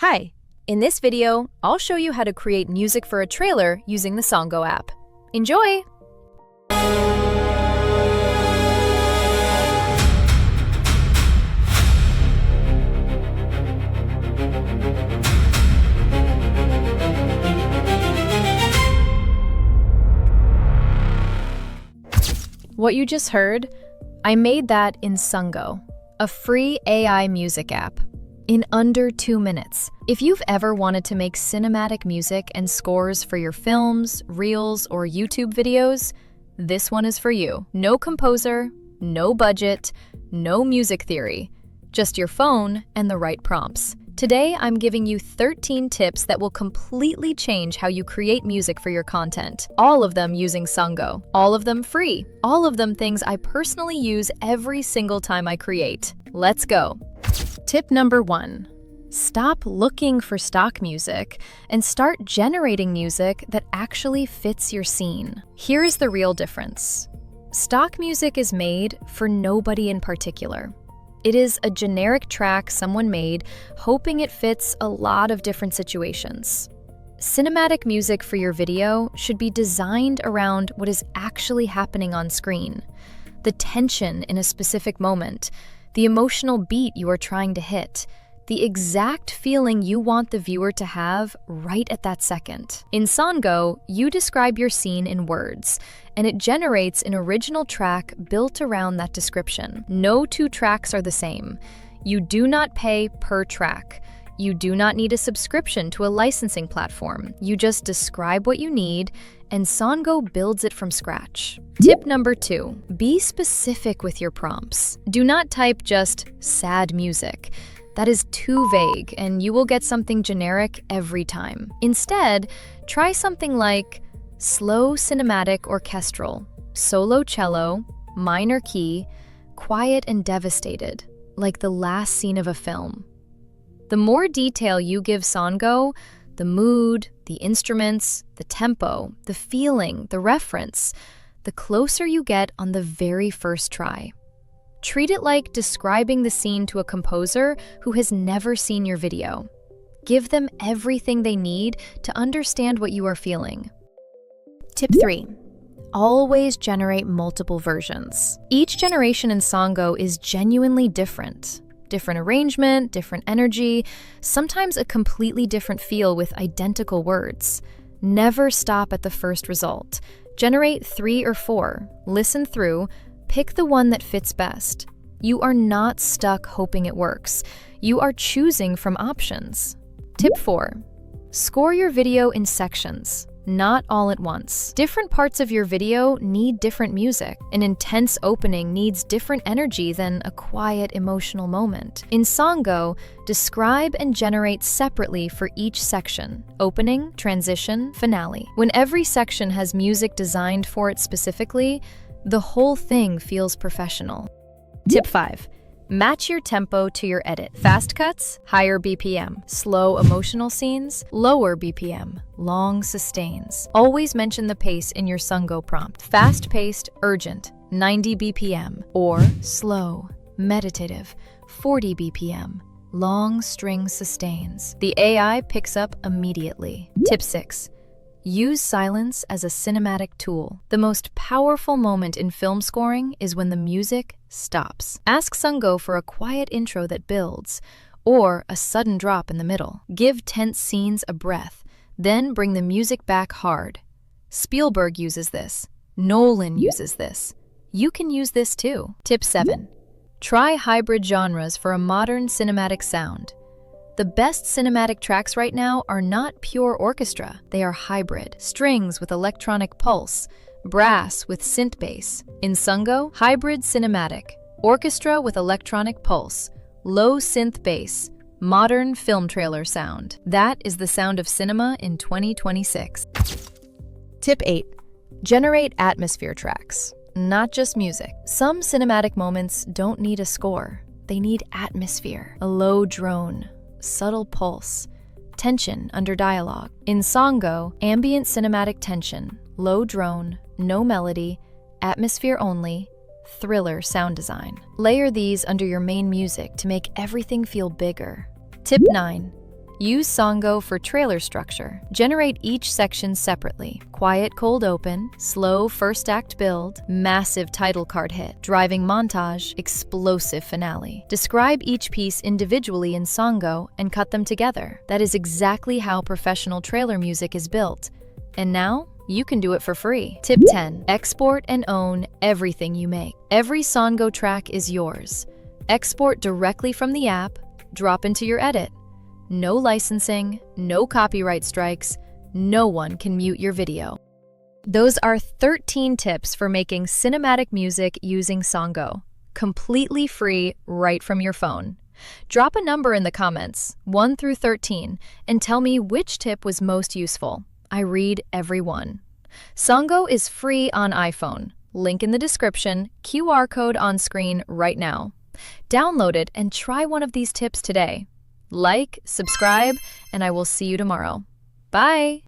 Hi, in this video, I'll show you how to create music for a trailer using the SonGo app. Enjoy! What you just heard, I made that in SonGo, a free AI music app, in under 2 minutes. If you've ever wanted to make cinematic music and scores for your films, reels, or YouTube videos, this one is for you. No composer, no budget, no music theory, just your phone and the right prompts. Today, I'm giving you 13 tips that will completely change how you create music for your content. All of them using SonGo. All of them free. All of them things I personally use every single time I create. Let's go. Tip number 1. Stop looking for stock music and start generating music that actually fits your scene. Here is the real difference. Stock music is made for nobody in particular. It is a generic track someone made, hoping it fits a lot of different situations. Cinematic music for your video should be designed around what is actually happening on screen, the tension in a specific moment, the emotional beat you are trying to hit, the exact feeling you want the viewer to have right at that second. In SonGo, you describe your scene in words, and it generates an original track built around that description. No two tracks are the same. You do not pay per track. You do not need a subscription to a licensing platform. You just describe what you need, and SonGo builds it from scratch. Tip number 2, be specific with your prompts. Do not type just sad music. That is too vague, and you will get something generic every time. Instead, try something like slow cinematic orchestral, solo cello, minor key, quiet and devastated, like the last scene of a film. The more detail you give SonGo, the mood, the instruments, the tempo, the feeling, the reference, the closer you get on the very first try. Treat it like describing the scene to a composer who has never seen your video. Give them everything they need to understand what you are feeling. Tip 3. Always generate multiple versions. Each generation in SonGo is genuinely different. Different arrangement, different energy, sometimes a completely different feel with identical words. Never stop at the first result. Generate 3 or 4, listen through, pick the one that fits best. You are not stuck hoping it works. You are choosing from options. Tip 4. Score your video in sections, not all at once. Different parts of your video need different music. An intense opening needs different energy than a quiet, emotional moment. In SonGo, describe and generate separately for each section: opening, transition, finale. When every section has music designed for it specifically, the whole thing feels professional. Tip 5. Match your tempo to your edit. Fast cuts, higher BPM. Slow emotional scenes, lower BPM. Long sustains. Always mention the pace in your SonGo prompt. Fast-paced, urgent, 90 BPM. Or slow, meditative, 40 BPM. Long string sustains. The AI picks up immediately. Tip 6. Use silence as a cinematic tool. The most powerful moment in film scoring is when the music stops. Ask SonGo for a quiet intro that builds, or a sudden drop in the middle. Give tense scenes a breath, then bring the music back hard. Spielberg uses this. Nolan uses this. You can use this too. Tip 7. Try hybrid genres for a modern cinematic sound. The best cinematic tracks right now are not pure orchestra, they are hybrid. Strings with electronic pulse, brass with synth bass. In SonGo, hybrid cinematic, orchestra with electronic pulse, low synth bass, modern film trailer sound. That is the sound of cinema in 2026. Tip 8. Generate atmosphere tracks, not just music. Some cinematic moments don't need a score, they need atmosphere. A low drone, subtle pulse, tension under dialogue. In SonGo, ambient cinematic tension, low drone, no melody, atmosphere only, thriller sound design. Layer these under your main music to make everything feel bigger. Tip 9. Use SonGo for trailer structure. Generate each section separately. Quiet cold open, slow first act build, massive title card hit, driving montage, explosive finale. Describe each piece individually in SonGo and cut them together. That is exactly how professional trailer music is built. And now, you can do it for free. Tip 10. Export and own everything you make. Every SonGo track is yours. Export directly from the app, drop into your edit. No licensing, no copyright strikes, no one can mute your video. Those are 13 tips for making cinematic music using SonGo, completely free right from your phone. Drop a number in the comments, 1 through 13, and tell me which tip was most useful. I read every one. SonGo is free on iPhone. Link in the description, QR code on screen right now. Download it and try one of these tips today. Like, subscribe, and I will see you tomorrow. Bye!